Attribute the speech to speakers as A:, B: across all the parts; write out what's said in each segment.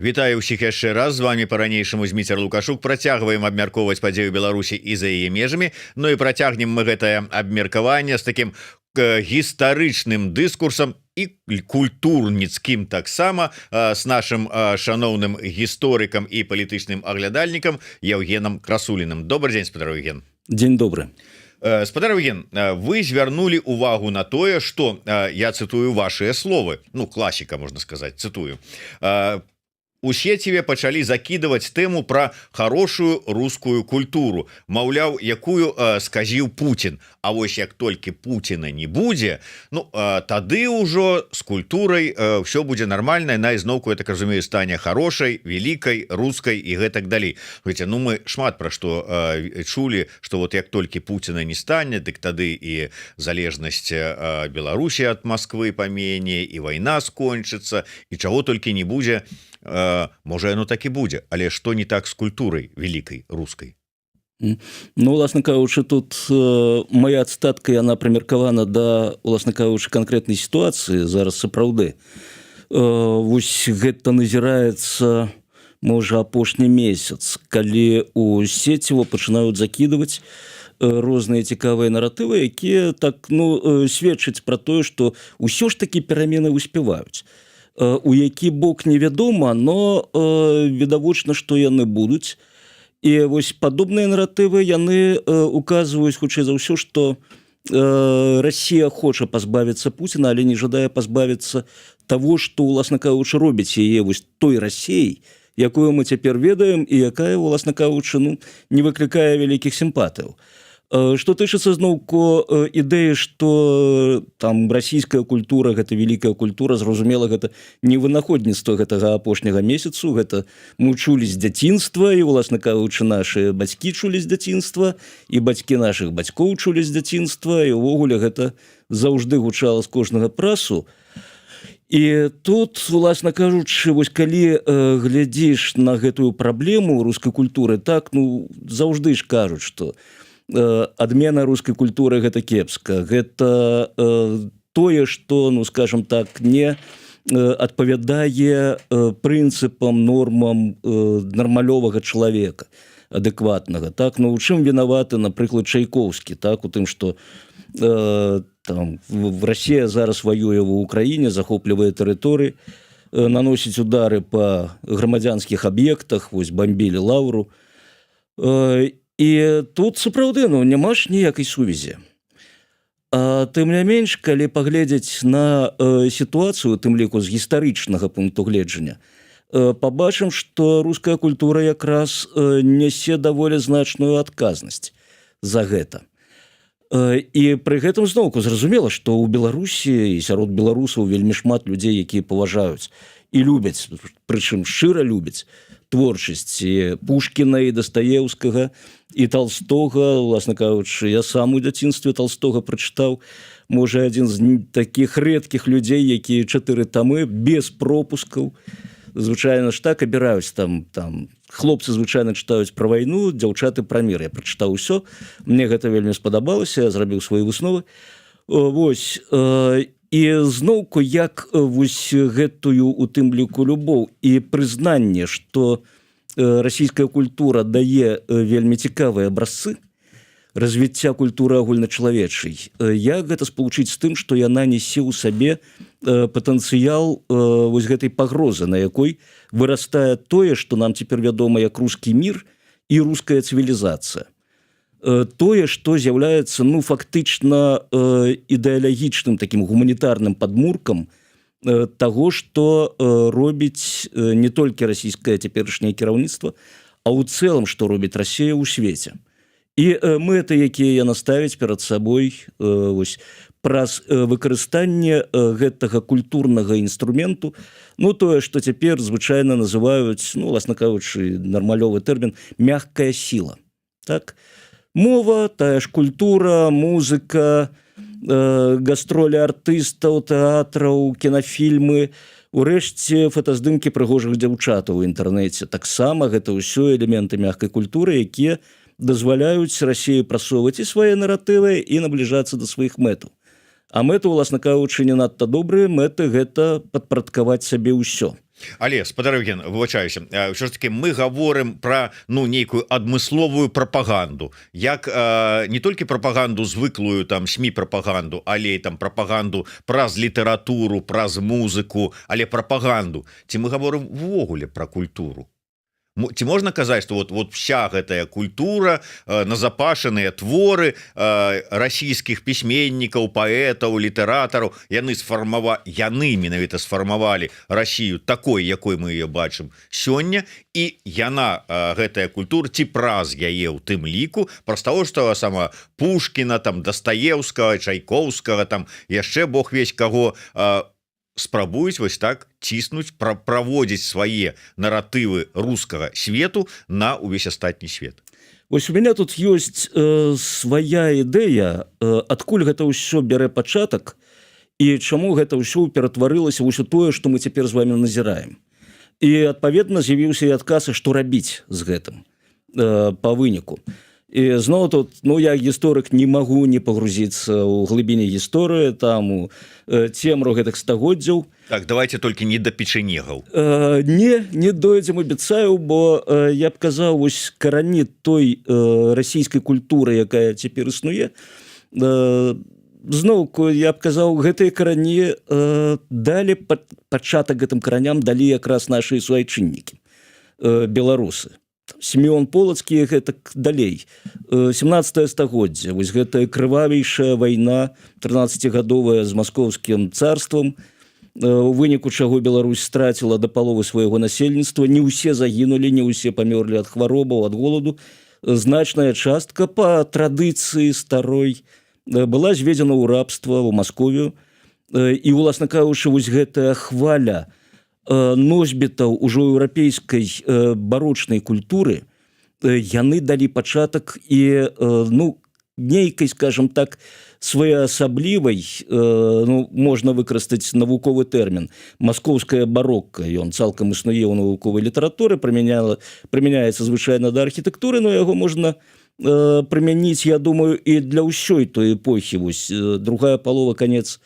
A: Вітаю ўсіх яшчэ раз, з вами по-ранейшаму Зміцер Лукашук. Працягваем абмяркоўваць падзею Беларусі і за яе межамі. Ну і працягнем мы гэтае абмеркаванне з такім гістарычным дыскурсам і культурніцкім таксама з нашым шаноўным гісторыкам і палітычным аглядальнікам Евгеном Красуліным. Добрый дзень, спадар Евген.
B: Дзень добры.
A: Спадар Евген, вы звярнулі увагу на тое, што я цытую вашыя словы, ну класіка, можна сказаць, цытую. У сеціве пачалі закидывать тэму пра хорошую рускую культуру, маўляў, якую сказіў Путін. А вось як толькі Путіна не будзе, ну тады ўжо з культурай все будзе нармальна, на ізноўку, я так разумею, стане хорошай, великай, рускай і гэтак далей. Ведь, ну мы шмат пра што чулі, што вот як толькі Путіна не стане, дык тады і залежнасць Беларусі ад Москвы памене, і вайна скончыцца, і чаго толькі не будзе. Можа, яно так і будзе, але што не так з культурай великай рускай?
B: Ну, уласна кажучы, тут моя цытатка, яна прымеркавана да, уласна кажучы, канкрэтнай сітуацыі зараз сапраўды. Вось гэта назіраецца, можа, апошні месяц, калі у сеціво пачынаюць закидываць розныя цікавыя наратывы, якія так, ну, сведчаць пра тое, што ўсё ж такі перамены успяваюць. У які бок невядома, но відавочна, што яны будуць. І вось падобныя наратывы яны указваюць хутчэй за ўсё, што Расія хоча пазбавіцца Пуціна, але не жадае пазбавіцца таго, што, уласна кажучы, робіць яе вось той Расіяй, якую мы цяпер ведаем і якая, уласна кажучы, ну, не выклікае вялікіх сімпатыяў. Што тычыцца зноўку ідэі, што там расійская культура, гэта великая культура, зразумела, гэта не вынаходніцтва гэтага апошняга месяцу, гэта мы чулі з дзяцінства, і, уласна кажучы, нашы бацькі чулі з дзяцінства, і бацькі нашых бацькоў чулі з дзяцінства, і ўвогуле гэта заўжды гучала з кожнага прасу. І тут, уласна кажучы, вось калі глядзіш на гэтую праблему рускай культуры, так, ну, заўжды ж кажуць, што адмена рускай культуры гэта кепска, гэта тое, што, ну, скажем так, не адпавядае прынцыпам, нормам нармалёвага чалавека адэкватнага, так. Ну, у чым вінаваты, напрыклад, Чайковскі, так, у тым, што там Расія зараз ваюе ва ўкраіне, захоплівае тэрыторыі, наносіць удары па грамадзянскіх аб'ектах, вось бамбілі Лаўру. І тут сапраўды, ну, няма ж ніякай сувязі. Тым не менш, калі паглядзець на сітуацыю, тым ліку з гістарычнага пункту гледжання, пабачым, што руская культура якраз нясе даволі значную адказнасць за гэта. І пры гэтым зноўку зразумела, што ў Беларусі і сярод беларусаў вельмі шмат людзей, якія паважаюць і любяць, прычым шчыра любяць творчасць і Пушкіна, і Дастаеўскага, і Толстога. Уласна кажучы, я сам у дзяцінстве Толстога прачытаў, можа, адзін з такіх рэдкіх людзей, якія 4 тамы без пропускаў. Звычайна ж так абіраюць, там хлопцы звычайна чытаюць пра вайну, дзяўчаты пра мір. Я прачытаў усё, мне гэта вельмі спадабалася, я зрабіў свае высновы. Вось, і зноўку, як вось гэтую, у тым ліку, любоў і прызнанне, што расійская культура дае вельмі цікавыя абразцы развіцця культуры агульначалавечай, як гэта спалучыць з тым, што яна несе ў сабе патэнцыял вось гэтай пагрозы, на якой вырастае тое, што нам цяпер вядома як рускі мір і руская цывілізацыя. Тое, што з'яўляецца, ну, фактычна ідэалагічным такім гуманітарным падмуркам таго, што робіць не толькі расійскае цяперашняе кіраўніцтва, а ў цэлым, што робіць Расія ў свеце. І мэты, якія яна ставіць перад сабой вось праз выкарыстанне гэтага культурнага інструменту, ну, тое, што цяпер звычайна называюць, ну, уласна кажучы, нармалёвы тэрмін, мягкая сіла. Так? Мова, тая ж культура, музыка, гастролі артыстаў, тэатраў, кінафільмы, урэшце фотаздымкі прыгожых дзяўчат у інтэрнэце. Таксама гэта ўсё элементы мягкай культуры, якія дазваляюць Расіі прасоўваць і свае наратывы і набліжацца да сваіх мэтаў. А мэты, уласна кажучы, не надта добрыя, мэты гэта падпарадкаваць сабе ўсё.
A: Але спадарыген, выбачаюся, ўсё ж таки мы гаворым пра нейкую адмысловую прапаганду, як не толькі прапаганду звыклую там СМІ прапаганду, але там прапаганду праз літаратуру, праз музыку, але прапаганду. Ці мы гаворым увогуле пра культуру? Ці можна казаць, што вот вся гэтая культура, назапашаныя творы расійскіх пісьменнікаў, паэтаў, літаратараў, яны менавіта сфармавалі Расію такой, якой мы яе бачым сёння, і яна, гэтая культура, ці праз яе ў тым ліку, праз таго, што сама Пушкіна, там Дастаеўскага, Чайковскага, там яшчэ бог весь каго, спрабуюць вось так ціснуць, праводзіць свае наратывы рускага свету на ўвесь астатні свет.
B: Вось у меня тут ёсць свая ідэя, адкуль гэта ўсё бярэ пачатак і чаму гэта ўсё ператварылася вось у тое, што мы цяпер з вами назіраем. І адпаведна з'явіўся і адказ, што рабіць з гэтым па выніку. І зноў тут, я гісторык не магу не пагрузіцца ў глыбіні гісторыі, там у цемру гэтых стагоддзяў.
A: Так, давайте толькі не да печенегаў.
B: Не дойдзем, абяцаю, бо я б казаў, вось карані той расійскай культуры, якая цяпер існуе, зноўку я б казаў, гэтыя карані далі пачатак гэтым караням далі якраз нашыя суайчыннікі, беларусы. Сімеон Полацкі, гэтак далей. 17 стагоддзя, вось гэтая крывавейшая вайна 13-гадовая з маскоўскім царствам, у выніку чаго Беларусь страціла да паловы свайго насельніцтва, не ўсе загінулі, не ўсе памёрлі ад хваробаў, ад голаду. Значная частка па традыцыі старой была зведзена ў рабства ў Масковію. І, уласна кажучы, вось гэтая хваля носьбітаў ужо еўрапейскай барочнай культуры, яны далі пачатак і нейкай, скажем так, своеасаблівай, можна выкарыстаць навуковы тэрмін, маскоўская барокка, ён цалкам існуе ў навуковай літаратуры, прымяняецца звычайна да архітэктуры, но яго можна прымяніць, я думаю, і для ўсёй той эпохі. Вось другая палова, канец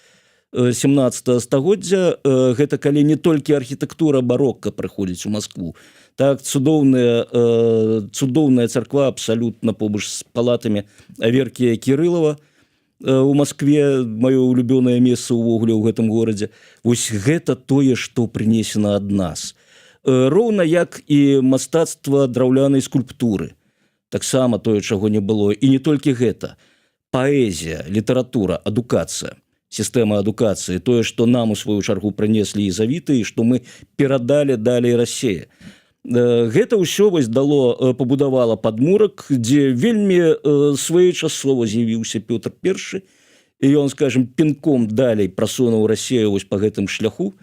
B: 17 стагоддзя, гэта калі не толькі архітэктура барокка прыходзіць у Маскву. Так, цудоўная царква абсалютна побач з палатамі Аверкія Кірылава у Маскве, маё улюбёнае месца ўвогуле ў гэтым горадзе. Вось гэта тое, што прынесена ад нас. Роўна як і мастацтва драўлянай скульптуры. Таксама тое, чаго не было. І не толькі гэта. Паэзія, літаратура, адукацыя. Сістэма адукацыі, тое, што нам у сваю чаргу прынеслі езавіты і што мы перадалі далей Расіі. Гэта ўсё вось дало, пабудавала падмурак, дзе вельмі своечасова з'явіўся Пётр I, і ён, скажем, пінком далей прасунуў Расію вось па гэтым шляху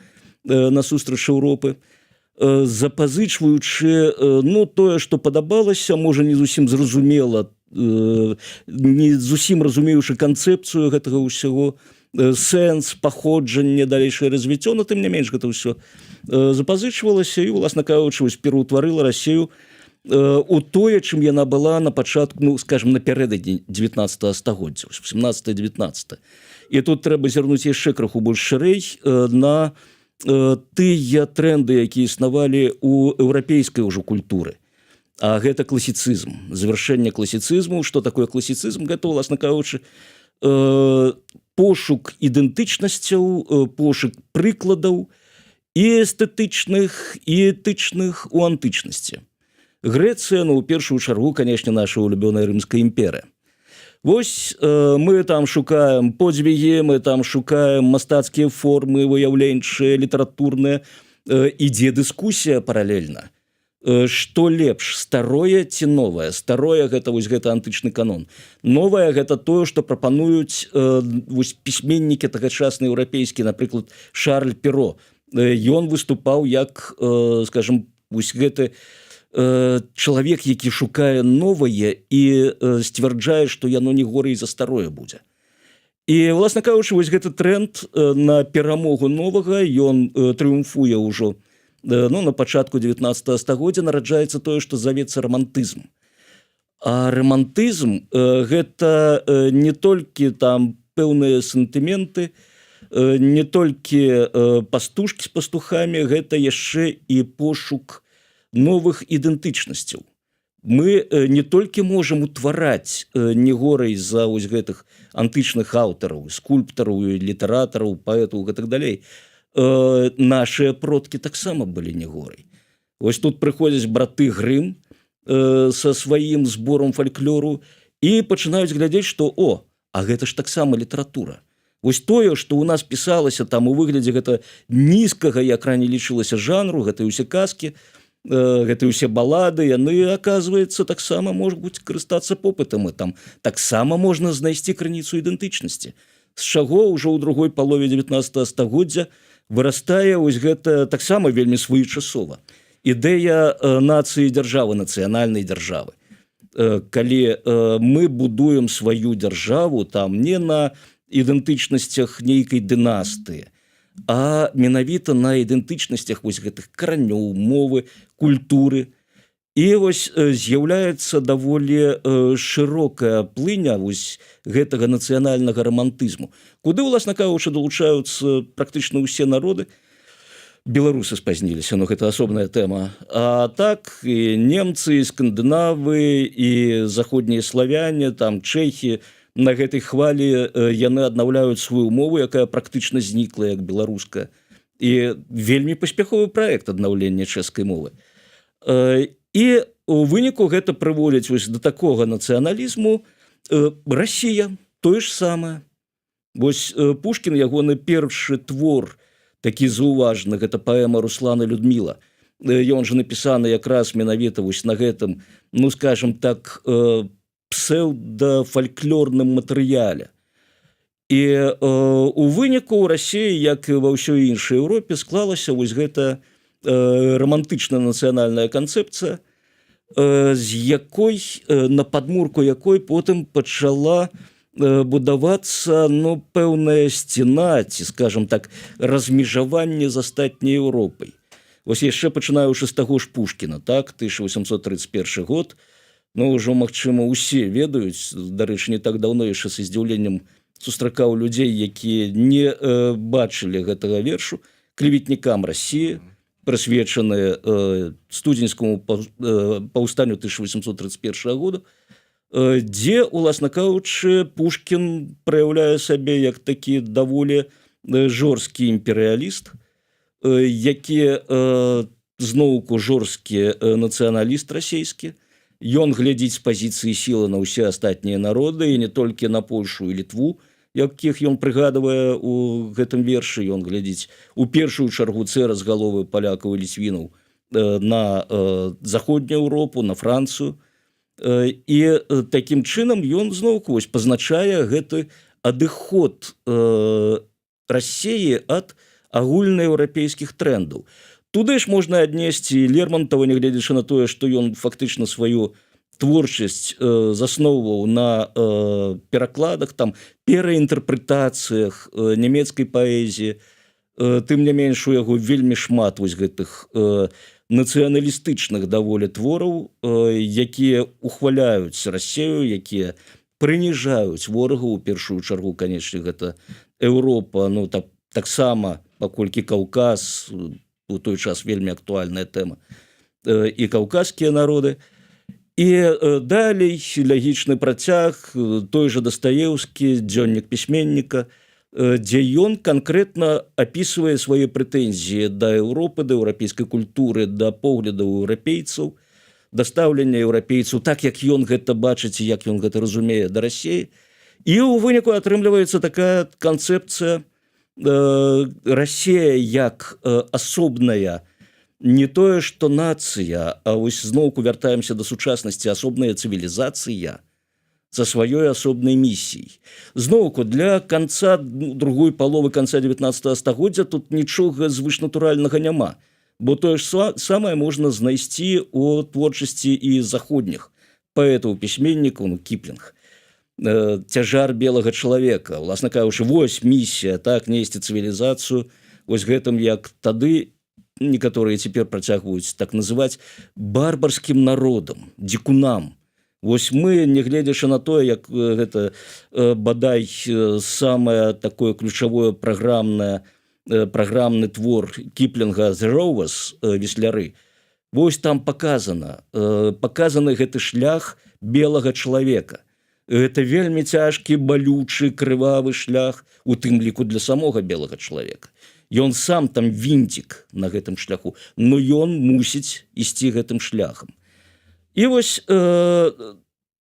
B: насустрач Еўропы, запазычваючы тое, што падабалася, можа, не зусім зразумела, не зусім разумеючы канцэпцыю гэтага ўсяго, сэнс, паходжанне, далейшае развіццё, но тым не менш гэта ўсё запазычвалася і, уласна кажучы, пераўтварыла Расію у тое, чым яна была на пачатку, скажем, напярэдадні 19 стагоддзя, 17-19. І тут трэба зірнуць яшчэ крыху больш шырэй на тыя тренды, якія існавалі ў еўрапейскай ужо культуры. А гэта класіцызм, завяршэнне класіцызму. Што такое класіцызм? Гэта, уласна кажучы, пошук ідэнтычнасцяў, пошук прыкладаў і эстэтычных, і этычных у антычнасці. Грэцыя, у першую чаргу, канешне, наша улюбёная Рымская імперыя. Вось мы там шукаем подзвігі, мы там шукаем мастацкія формы, выяўленчыя, літаратурныя. Ідзе дыскусія паралельна. Што лепш, старое ці новае? Старое гэта вось гэта антычны канон. Новае гэта тое, што прапануюць вось пісьменнікі тагачасныя еўрапейскія, напрыклад, Шарль Перо. Ён выступаў як, скажем, вось гэты чалавек, які шукае новае і сцвярджае, што яно не горай за старое будзе. І, власна кажучы, вось гэты тренд на перамогу новага, ён трыумфуе ўжо на пачатку 19 стагоддзя, нараджаецца тое, што завецца рамантызм. А рамантызм гэта не толькі там пэўныя сентыменты, не толькі пастушкі з пастухамі, гэта яшчэ і пошук новых ідэнтычнасцяў. Мы не толькі можам утвараць не горай за вось гэтых антычных аўтараў, скульптараў, літаратараў, паэтаў і так далей. Нашыя продкі таксама былі не горай. Вось тут прыходзяць браты Грым са сваім зборам фальклору і пачынаюць глядзець, што а гэта ж таксама літаратура. Вось тое, што ў нас пісалася там у выглядзе гэта нізкага, як раней лічылася, жанру, гэта ўсе казкі, гэта ўсе балады, яны, аказваецца, таксама можуць быць карыстацца попытам, і там таксама можна знайсці крыніцу ідэнтычнасці. З чаго ўжо ў другой палове 19 стагоддзя вырастае вось гэта таксама вельмі своечасова. Ідэя нацыі дзяржавы, нацыянальнай дзяржавы. Калі мы будуем сваю дзяржаву там не на ідэнтычнасцях нейкай дынастыі, а менавіта на ідэнтычнасцях вось гэтых каранёў, мовы, культуры. І вось з'яўляецца даволі шырокая плыня вось гэтага нацыянальнага рамантызму, куды, уласна кажучы, далучаюцца практычна ўсе народы. Беларусы спазніліся, но гэта асобная тэма. А так і немцы, і скандынавы, і заходнія славяне, там чэхі, на гэтай хвалі яны аднаўляюць сваю мову, якая практычна знікла, як беларуская. І вельмі паспяховы праект аднаўлення чэшскай мовы. І у выніку гэта прыводзіць вось да такога нацыяналізму. Расія тое ж самае. Вось Пушкін, ягоны першы твор, такі заўважны, гэта паэма Руслана Людміла. Ён жа напісаны якраз менавіта вось на гэтым, ну, скажем так, псевдафальклорным матэрыяле. І у выніку ў Расіі, як і ва ўсёй іншай Еўропе, склалася вось гэта романтычная нацыянальная канцэпцыя, з якой, на падмурку якой потым пачала будавацца, ну, пэўная сцена, ці, скажем так, размежаванне з астатняй Еўропай. Вось яшчэ пачынаючы з таго ж Пушкіна, так, 1831 год, ну, ўжо, магчыма, усе ведаюць, дарэчы, не так даўно яшчэ са здзіўленнем сустракаў людзей, якія не бачылі гэтага вершу, клеветнікам Расіі, прысвечаны студзеньскаму паўстанню 1831 года, дзе, уласна кажучы, Пушкін праяўляе сабе як такі даволі жорсткі імперыяліст, які зноўку жорсткі нацыяналіст расійскі. Ён глядзіць з пазіцыі сілы на ўсе астатнія народы, і не толькі на Польшу і Літву, якіх ён прыгадвае у гэтым вершы. Ён глядзіць у першую чаргу цераз галовы палякаў і ліцвінаў на заходнюю Еўропу, на Францыю. І такім чынам ён зноўку вось пазначае гэты адыход Расіі ад агульнаеўрапейскіх трэндаў. Туды ж можна аднесці Лермонтова, нягледзячы на тое, што ён фактычна сваю творчасць засноўваў на перакладах, там, пераінтэрпрэтацыях нямецкай паэзіі. Тым не менш, у яго вельмі шмат вось гэтых нацыяналістычных даволі твораў, якія ухваляюць Расію, якія прыніжаюць ворага, у першую чаргу, канечне, гэта Еўропа, ну, таксама, паколькі Каўказ, у той час вельмі актуальная тэма, і каўказскія народы. І далей лягічны працяг, той жа Дастаеўскі, дзённік пісьменніка, дзе ён канкрэтна апісвае свае прэтэнзіі да Еўропы, да еўрапейскай культуры, да поглядаў еўрапейцаў, да стаўлення еўрапейцаў, так як ён гэта бачыць і як ён гэта разумее, да Расіі. І ў выніку атрымліваецца такая канцэпцыя Расія як асобная, не тое, што нацыя, а вось зноўку вяртаемся да сучаснасці, асобная цывілізацыя са сваёй асобнай місіяй. Зноўку, для канца другой паловы канца 19 стагоддзя тут нічога звышнатуральнага няма, бо тое ж самае можна знайсці ў творчасці і заходніх паэтаў, пісьменнікаў, ну, Кіплінг. Цяжар белага чалавека, уласна кажучы, вось місія, так, несці цывілізацыю, вось гэтым, як тады некаторыя цяпер працягваюць так называць барбарскім народам, дзікунам. Вось мы, нягледзячы на тое, як гэта бадай самае такое ключавое праграмны твор Кіплінга «The Rovers» «Весляры», вось там паказаны гэты шлях белага чалавека. Гэта вельмі цяжкі, балючы, крывавы шлях, у тым ліку для самога белага чалавека. Ён сам там вінцік на гэтым шляху, но ён мусіць ісці гэтым шляхам. І вось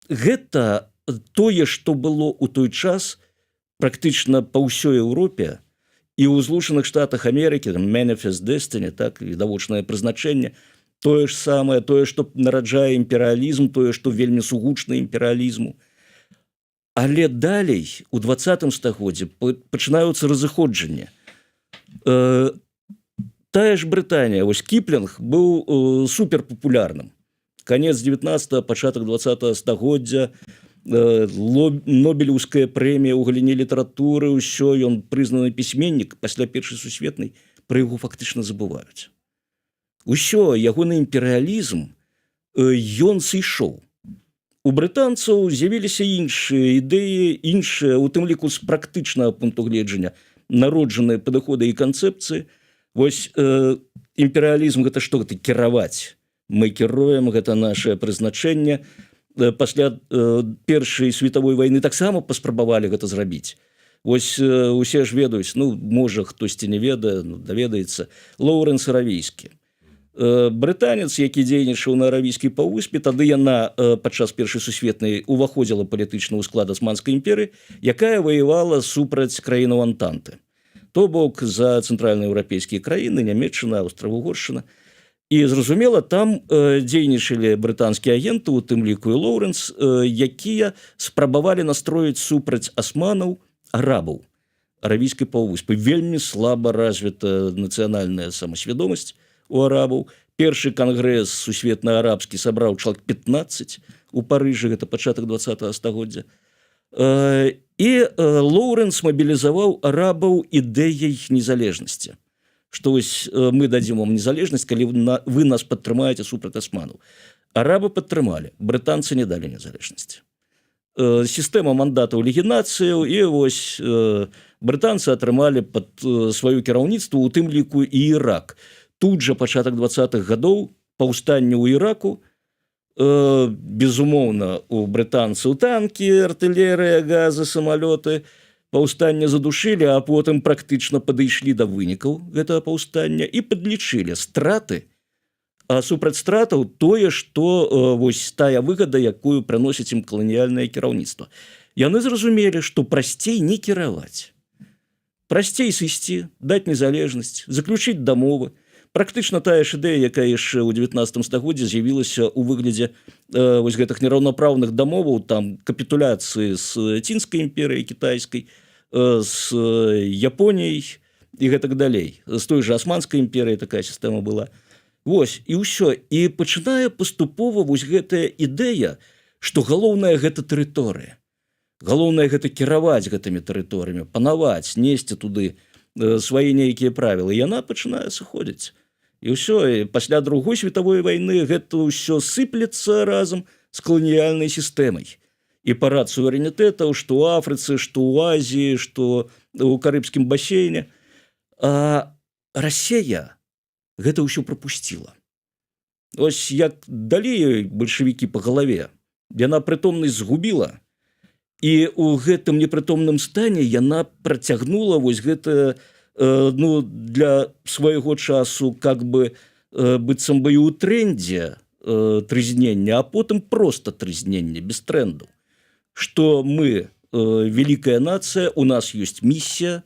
B: гэта тое, што было ў той час практычна па ўсёй Еўропе і ў Злучаных Штатах Амерыкі, Manifest Destiny, так, відавочнае прызначэнне, тое ж самае, тое, што нараджае імперыялізм, тое, што вельмі сугучна імперыялізму. Але далей, у 20 стагоддзі, пачынаюцца разыходжанні. Тая ж Брытанія, вось Кіплінг быў суперпапулярным. Конец 19-го, пачатак 20-го стагоддзя, Нобелеўская прэмія ў галіне літаратуры, ўсё, ён прызнаны пісьменнік, пасля Першай сусветнай пра яго фактычна забываюць. Усё, ягоны імперыялізм, ён сышоў. У брытанцаў з'явіліся іншыя ідэі, іншыя, у тым ліку з практычнага пункту гледжання, народжаныя падыходы і канцэпцыі. Вось імперыялізм – гэта што? Гэта кіраваць. Мы кіруем, гэта нашае прызначэнне. Пасля Першай светавой вайны таксама паспрабавалі гэта зрабіць. Вось усе ж ведаюць, ну, можа, хтосьці не ведае, ну, даведаецца, Лоўрэнс Аравійскі. Брытанец, які дзейнічаў на Аравійскай паўвыспе, тады яна падчас Першай сусветнай уваходзіла палітычна ў склад Асманскай імперыі, якая ваявала супраць краінаў Антанты. То бок за цэнтральнаеўрапейскія краіны, Нямецчына, Аўстра-Угоршчына. І, зразумела, там дзейнічалі брытанскія агенты, у тым ліку і Лоўрэнс, якія спрабавалі настроіць супраць асманаў арабаў Аравійскай паўвыспы. Вельмі слаба развіта нацыянальная самасвядомасць у арабаў. Першы кангрэс сусветна-арабскі сабраў чалавек 15 у Парыжы, гэта пачатак 20-го стагоддзя. І Лоўрэнс мабілізаваў арабаў ідэяй незалежнасці. Што вось мы дадзім вам незалежнасць, калі вы нас падтрымаеце супраць асманаў. Арабы падтрымалі, брытанцы не далі незалежнасці. Сістэма мандатаў легінацыяў, і вось брытанцы атрымалі пад сваё кіраўніцтва, у тым ліку і Ірак. Тут жа пачатак 20-х гадоў паўстанне ў Іраку, безумоўна, у брытанцаў танкі, артылерыя, газы, самалёты, паўстанне задушылі, а потым практычна падышлі да вынікаў гэтага паўстання і падлічылі страты, а супраць стратаў тое, што вось тая выгада, якую прыносіць ім каланіяльнае кіраўніцтва. Яны зразумелі, што прасцей не кіраваць. Прасцей сысці, даць незалежнасць, заключыць дамовы. Практычна тая ж ідэя, якая яшчэ ў 19 стагоддзі з'явілася ў выглядзе вось гэтых нераўнапраўных дамоваў, там капітуляцыі з цінскай імперыяй кітайскай, з Японіяй і гэтак далей. З той жа Асманскай імперыяй такая сістэма была. Вось, і ўсё. І пачынае паступова вось гэтая ідэя, што галоўнае гэта тэрыторыя. Галоўнае гэта кіраваць гэтымі тэрыторыямі, панаваць, несці туды свае нейкія правілы. Яна пачынае сыходзіць. І ўсё, і пасля Другой светавой вайны гэта ўсё сыплецца разам з каланіяльнай сістэмай. І парад суверэнітэтаў, што ў Афрыцы, што ў Азіі, што ў Карыбскім басейне. А Расія гэта ўсё прапусціла. Ось як далі ёй бальшавікі па галаве, яна прытомнасць згубіла, і ў гэтым непрытомным стане яна працягнула вось гэта, ну, для свайго часу как бы быццам бы і ў трэндзе трызнення, а потым проста трызнення, без трэнду. Што мы вялікая нацыя, у нас ёсць місія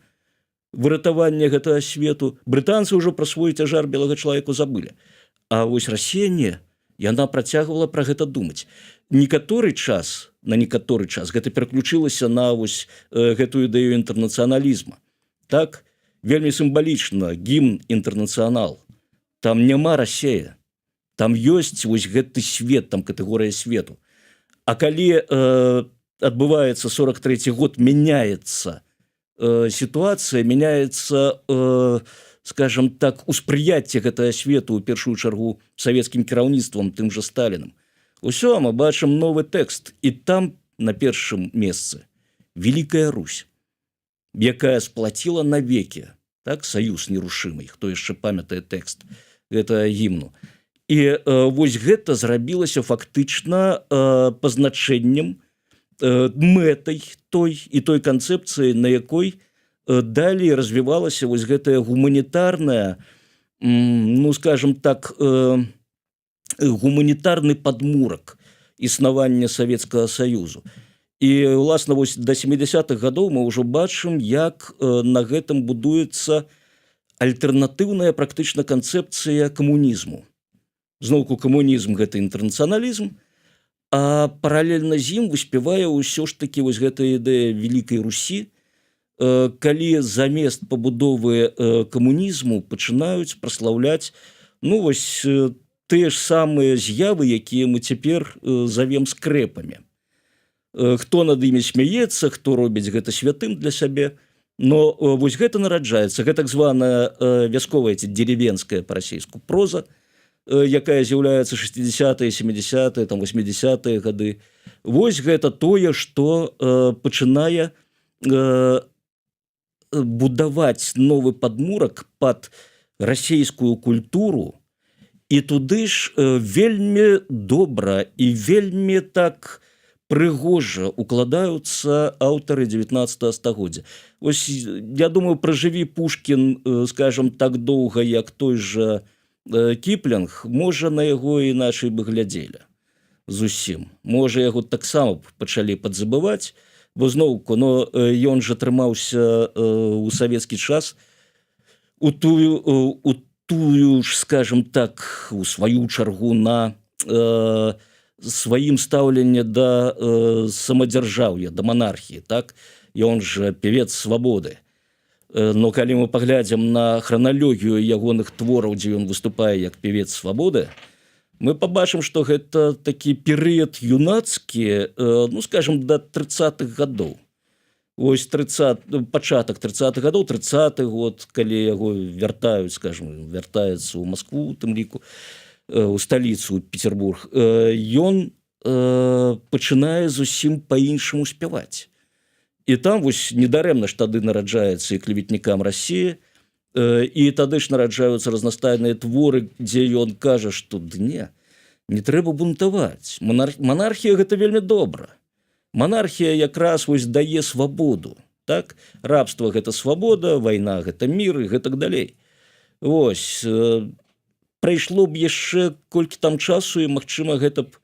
B: выратавання гэтага свету. Брытанцы ўжо пра свой цяжар белага чалавека забылі. А вось Расія не. Яна працягвала пра гэта думаць. На некаторы час гэта пераключылася на вось гэтую ідэю інтэрнацыяналізма. Так, вельмі сімвалічна, гімн «Інтэрнацыянал». Там няма Расія. Там ёсць вось гэты свет, там катэгорыя свету. А калі адбываецца 43-й год, мяняецца сітуацыя, мяняецца, скажем так, успрыяцце гэтага свету, у першую чаргу, савецкім кіраўніцтвам, тым жа Сталінам. Усё, мы бачым новы тэкст, і там на першым месцы Великая Русь, якая сплаціла навеки, так, саюз нерушимый, хто яшчэ памятае тэкст гэтага гімну. І вось гэта зрабілася фактычна пазначэннем, мэтай той і той канцэпцыі, на якой далей развівалася вось гэтая гуманітарная, ну, скажем так, гуманітарны падмурак існавання Савецкага Саюзу. І, уласна, вось да 70-х гадоў мы ўжо бачым, як на гэтым будуецца альтэрнатыўная практычна канцэпцыя камунізму. Зноўку, камунізм – гэта інтэрнацыяналізм, а паралельна з ім выспявае ўсё ж такі вось гэтая ідэя Великай Русі, калі замест пабудовы камунізму пачынаюць праслаўляць, ну, вось тыя ж самыя з'явы, якія мы цяпер завем скрэпамі. Хто над імі смяецца, хто робіць гэта святым для сябе, но вось гэта нараджаецца, гэта так званая вясковая ці деревенская па-расейску проза, якая з'яўляецца 60-е, 70-е, там 80-е гады. Вось гэта тое, што пачынае будаваць новы падмурак пад расейскую культуру, і туды ж вельмі добра і вельмі так прыгожа укладаюцца аўтары 19 стагоддзя. Вось, я думаю, пражыві Пушкін, скажем так, доўга, як той жа Кіплінг, можа, на яго іначай бы глядзелі зусім. Можа, яго таксама пачалі падзабываць, бо зноўку, но ён жа трымаўся у савецкі час у тую ж, скажем так, у сваю чаргу на сваім стаўленні да самадзяржаўя, да манархіі, так? Ён жа певец свабоды. Но калі мы паглядзім на храналогію ягоных твораў, дзе ён выступае як певец свабоды, мы пабачым, што гэта такі перыяд юнацкі, ну, скажем, да 30-х гадоў. Вось пачатак 30-х гадоў, 30-й год, калі яго вяртаюць, скажем, вяртаецца ў Маскву, у тым ліку, у сталіцу, Петербург, ён пачынае зусім па-іншаму спяваць. І там вось недарэмна ж тады нараджаецца і клеветнікам Расіі, і тады ж нараджаюцца разнастайныя творы, дзе ён кажа, што не трэба бунтаваць. Манархія – гэта вельмі добра. Манархія якраз вось дае свабоду. Так? Рабства – гэта свабода, вайна – гэта мір і гэтак далей. Вось. Прайшло б яшчэ колькі там часу, і, магчыма, гэта б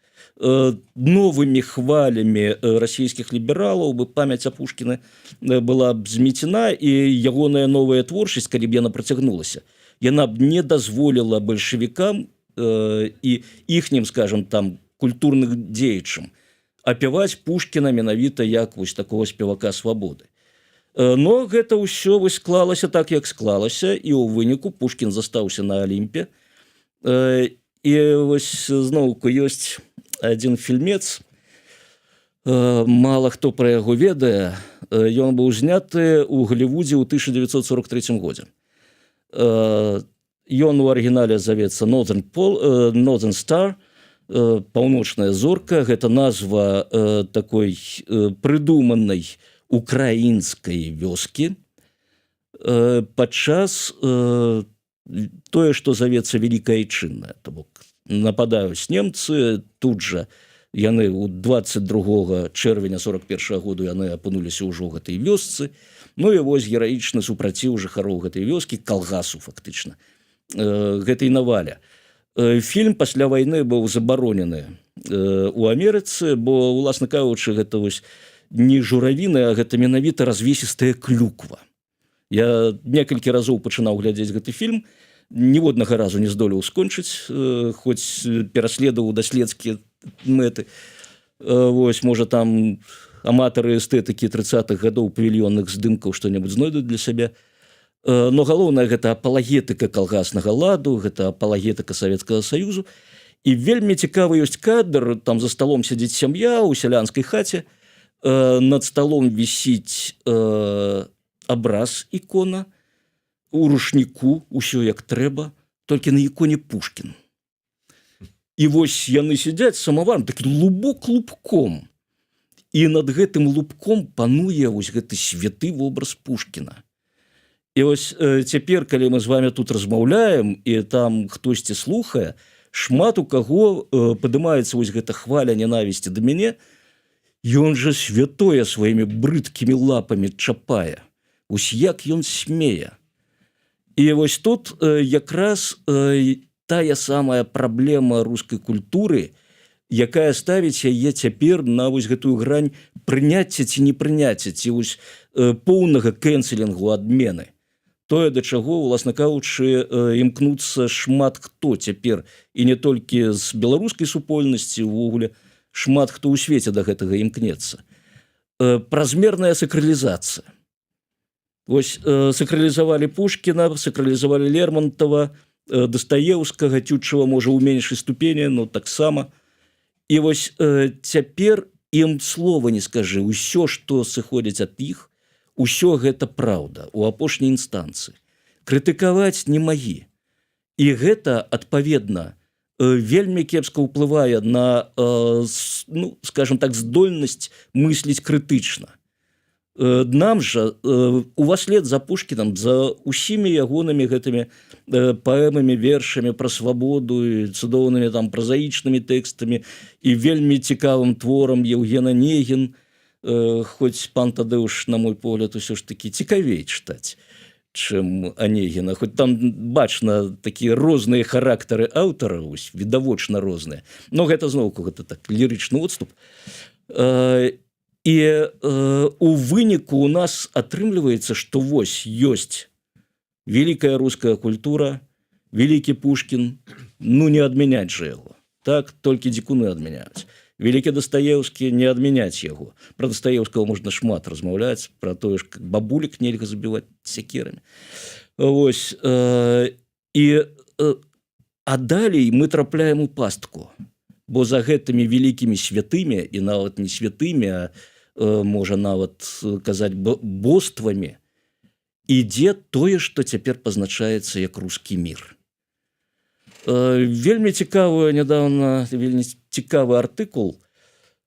B: новымі хвалямі расійскіх лібералаў бы памяць о Пушкіна была б змецена, і ягоная новая творчасць, калі б яна працягнулася, яна б не дазволіла бальшавікам і іхнім, скажем, там, культурных дзеячам апяваць Пушкіна менавіта як вось такого спевака свабоды. Но гэта ўсё вось склалася так, як склалася, і ў выніку Пушкін застаўся на Алімпе. І вось зноўку ёсць адзін фільмец, мала хто пра яго ведае, ён быў зняты ў Голлівудзе ў 1943 годзе. Ён у арыгінале завецца Northern Star, паўночная зорка, гэта назва такой прыдуманай украінскай вёскі падчас тое, што завецца Великая Айчынная. То бок нападаюць немцы, тут жа яны ў 22 чэрвеня 41 году яны апынуліся ўжо ў гэтай вёсцы. Ну і вось гераічны супраціў жыхароў гэтай вёскі, калгасу фактычна, гэтай навале. Фільм пасля вайны быў забаронены у Амерыцы, бо, уласна кажучы, гэта вось не журавіны, а гэта менавіта развесістая клюква. Я некалькі разоў пачынаў глядзець гэты фільм, ніводнага разу не здолеў скончыць, хоць пераследаваў даследскія мэты. Вось, можа, там аматары эстэтыкі 30-х гадоў павільённых здымкаў што-небудзь знойдуць для сябе. Но галоўнае – гэта апалагетыка калгаснага ладу, гэта апалагетыка Савецкага Саюзу. І вельмі цікавы ёсць кадр, там за сталом сядзіць сям'я ў сялянскай хаце, над сталом вісіць абраз ікона, у рушніку, усё як трэба, толькі на іконе Пушкін. І вось яны сядзяць самаварам такі лубок лубком, і над гэтым лубком пануе вось гэты святы вобраз Пушкіна. І вось цяпер, калі мы з вами тут размаўляем і там хтосьці слухае, шмат у каго падымаецца вось гэта хваля ненавісці да мяне, ён жа святое сваімі брыдкімі лапамі чапае. Вось як ён смее. І вось тут якраз тая самая праблема рускай культуры, якая ставіць яе цяпер на вось гэтую грань прыняцця ці не прыняцця, ці вось поўнага кэнселінгу, адмены. Тое, да чаго, уласна кажучы, імкнуцца шмат хто цяпер, і не толькі з беларускай супольнасці, увогуле, шмат хто ў свеце да гэтага імкнецца. Празмерная сакралізацыя. Вось сакралізавалі Пушкіна, сакралізавалі Лермонтова, Дастаеўскага, Тютчева, можа, у меншай ступені, но таксама. І вось цяпер ім слова не скажы. Усё, што сыходзіць ад іх, усё гэта праўда у апошняй інстанцыі. Крытыкаваць не магі. І гэта, адпаведна, вельмі кепска ўплывае на, ну, скажем так, здольнасць мысліць крытычна. Нам жа уваслед за Пушкінам, за усімі ягонымі гэтымі паэмамі, вершамі пра свабоду і цудоўнымі там празаічнымі тэкстамі і вельмі цікавым творам Евген Онегін, хоць пан Тадэуш, на мой погляд, усё ж такі цікавей чытаць, чым Онегіна. Хоць там бачна такія розныя характары аўтара, відавочна розныя. Но гэта зноўку гэта так лірычны отступ. І у выніку у нас атрымліваецца, што вось ёсць вялікая руская культура, вялікі Пушкін, ну не адмяняць жа яго. Так, толькі дзікуны адмяняюць. Вялікі Дастаеўскі, не адмяняць яго. Пра Дастаеўскага можна шмат размаўляць, пра тое ж, как бабулек нельга забіваць сякерамі. Вось. А далей мы трапляем у пастку. Бо за гэтымі вялікімі святымі, і нават не святымі, а можа нават казаць боствамі, ідзе тое, што цяпер пазначаецца як рускі мір. Вельмі цікавы нядаўна, вельмі цікавы артыкул.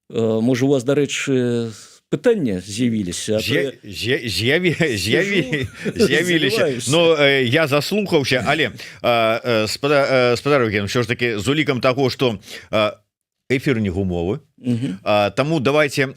B: Можа, у вас, дарэчы, пытанне з'явіліся?
A: З'явіліся. Ну, я заслухаўся, але, спадар Евген, ўсё ж таки, з улікам таго, што эфир не гумовы. Таму давайте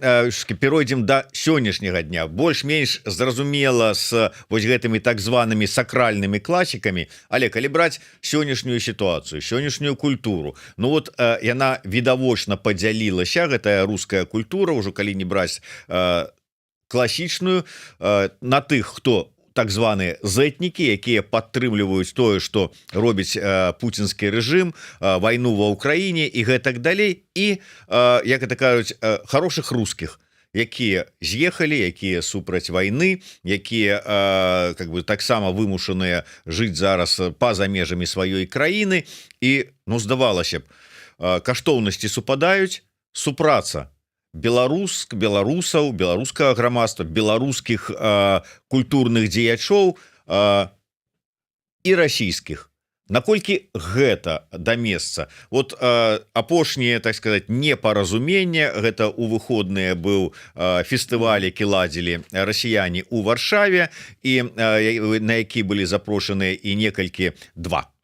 A: перайдзем да сённяшняга дня. Больш-менш зразумела з вось гэтымі так званымі сакральнымі класікамі, але калі браць сённяшнюю сітуацыю, сённяшнюю культуру, ну вот яна відавочна падзялілася, гэтая руская культура, ўжо калі не браць класічную, на тых, хто так званыя зэтнікі, якія падтрымліваюць тое, што робіць пуцінскі рэжым, вайну ва ўкраіне і гэтак далей, і, як это кажуць, хорошых рускіх, якія з'ехалі, якія супраць вайны, якія как бы таксама вымушаныя жыць зараз па-за межамі сваёй краіны, і, ну, здавалася б, каштоўнасці супадаюць, супраца беларусаў, беларускага грамадства, беларускіх культурных дзеячоў і расійскіх. Наколькі гэта да месца? Вот апошняе, так сказать, непаразуменне, гэта у выходныя быў фестываль, які ладзілі расіяне ў Варшаве, і на які былі запрошаныя і некалькі,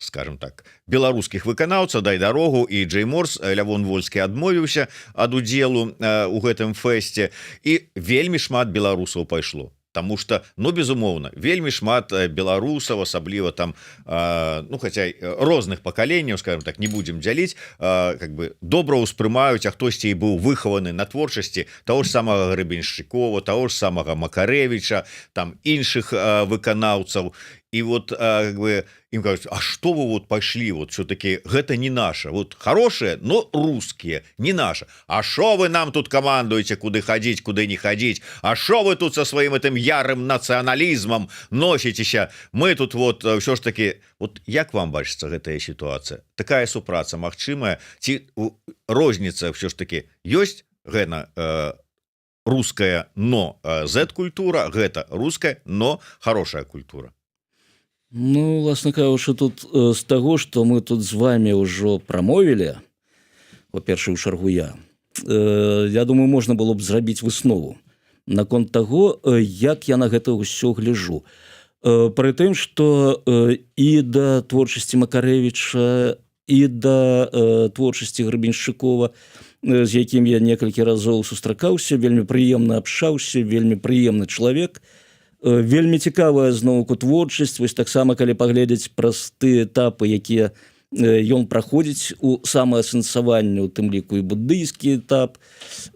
A: скажем так, беларускіх выканаўцаў, дай дарогу, і Джей Морс, Лявон Вольскі адмовіўся ад удзелу у гэтым фэсце, і вельмі шмат беларусаў пайшло. Таму што, ну, безумоўна, вельмі шмат беларусаў, асабліва там, ну, хаця розных пакаленняў, скажем так, не будзем дзяліць, как бы добра ўспрымаюць, а хтосьці і быў выхаваны на творчасці таго ж самага Гребеншчыкова, таго ж самага Макарэвіча, там іншых выканаўцаў. І вот как бы им кажуць, а что вы вот пошли, вот все-таки гэта не наше, вот хорошие, но русские, не наше. А шо вы нам тут командуете, куды ходить, куды не ходить? А шо вы тут со своим этим ярым национализмом носитеся? Мы тут вот все ж таки, вот як вам бачыцца гэтая ситуация? Такая супраца магчымая? Ці розніца все ж таки ёсць гэна руская, но Z-культура, гэта руская, но хорошая культура?
B: Ну, власна кажучы, тут з таго, што мы тут з вами ўжо прамовілі, по першую чаргу я думаю можна было б зрабіць выснову наконт таго як я на гэта ўсё гляжу пры тым што і да творчасці Макарэвіча і да творчасці Гребеншчыкова з якім я некалькі разоў сустракаўся вельмі прыемна абшаўся вельмі прыемны чалавек вельмі цікавая зноўку творчасць вось таксама калі паглядзець праз тыя этапы якія ён праходзіць у самаасэнсаванне у тым ліку і буддыйскі этап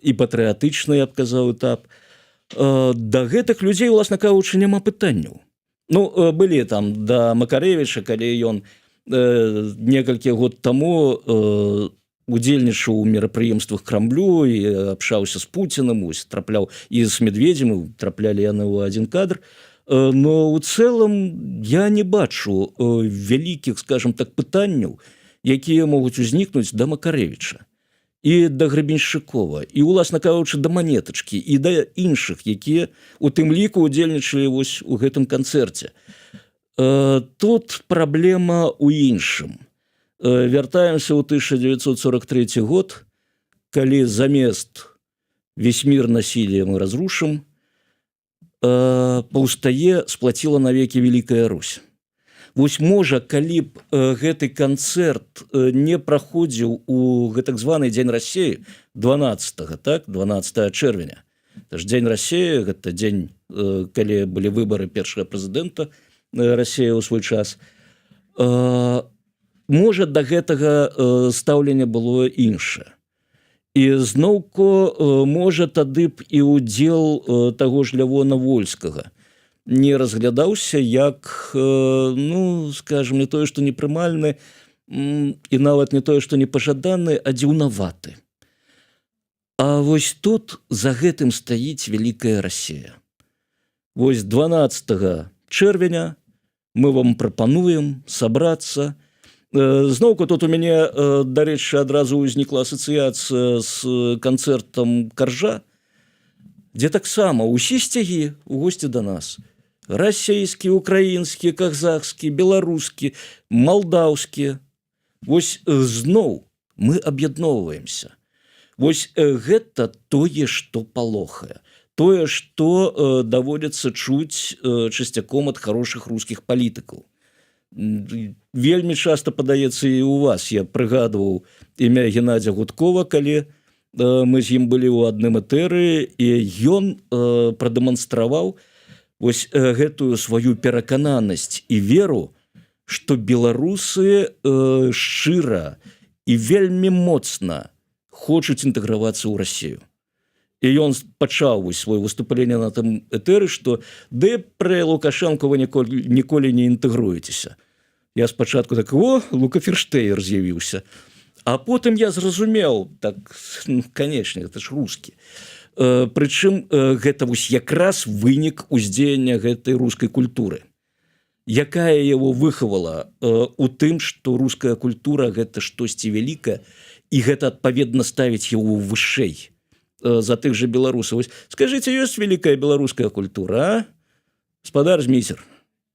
B: і патрыятычны я б казаў этап да гэтых людзей уласна кажучы няма пытанняў былі там да Макарэвіча калі ён некалькі год таму удзельнічаў у мерапрыемствах Крамлю і абшаўся з Пуціным трапляў і з Медведзем траплялі яны ў адзін кадр но ў цэлым я не бачу вялікіх скажем так пытанняў якія могуць узнікнуць да Макарэвіча і да Гребеншчыкова і уласна кажучы да Манетачкі і да іншых якія у тым ліку удзельнічалі вось у гэтым канцэрце тут праблема у іншым вяртаемся ў 1943 год калі замест «Весь мир насилием мы разрушим» паўстае сплаціла навекі Великая Русь. Вось можа калі б гэты канцэрт не праходзіў у гэтак званы дзень Расіі 12 чэрвеня это ж дзень Расіі гэта дзень калі былі выбары першага прэзідэнта Расіі ў свой час можа да гэтага стаўлення было іншае і зноўку можа тады б і ўдзел таго ж Лявона Вольскага не разглядаўся як скажем не тое што непрымальны і нават не тое што непажаданы а дзіўнаваты а вось тут за гэтым стаіць Великая Расія вось 12 чэрвеня мы вам прапануем сабрацца зноўку тут у мяне дарэчы адразу ўзнікла асацыяцыя з канцэртам Каржа дзе таксама усе сцягі у госці да нас расійскі, украінскі, казахскі, беларускі, малдаўскі. Вось зноў мы аб'ядноўваемся. Вось гэта тое, што палохае. Тое, што даводзіцца чуць часцяком ад хорошых рускіх палітыкаў. Вельмі часта падаецца і у вас. Я прыгадваў імя Геннадзя Гудкова, калі мы з ім былі ў адным этэры, і ён прадэманстраваў вось гэтую сваю перакананасць і веру, што беларусы шчыра і вельмі моцна хочуць інтэгравацца ў Расію. І ён пачаў свое выступленне на тым этэры, што ды пры Лукашэнку вы ніколі не інтэгруецеся. Я спачатку так, Лукаферштейр з'явіўся. А потым я зразумеў, так, канечне, гэта ж рускі. Прычым гэта вось якраз вынік уздзеяння гэтай рускай культуры, якая яго выхавала у тым, што руская культура гэта штосьці вялікае, і гэта адпаведна ставіць яго вышэй за тых жа беларусаў. Скажыце, ёсць вялікая беларуская культура, а? Спадар Зміцер,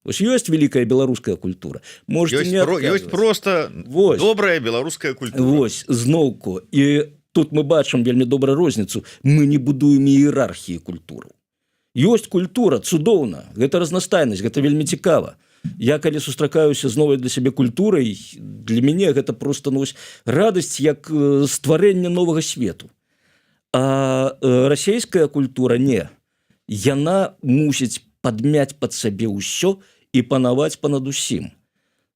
B: вось ёсць вялікая беларуская культура.
A: Ёсць проста добрая беларуская культура.
B: Вось, зноўку. І тут мы бачым вельмі добра розніцу. Мы не будуем іерархіі культуры. Ёсць культура, цудоўна. Гэта разнастайнасць, гэта вельмі цікава. Я калі сустракаюся з новай для сябе культурай, для мяне гэта проста радасць як стварэнне новага свету. А расійская культура не. Яна мусіць падмяць пад сабе ўсё і панаваць панад усім.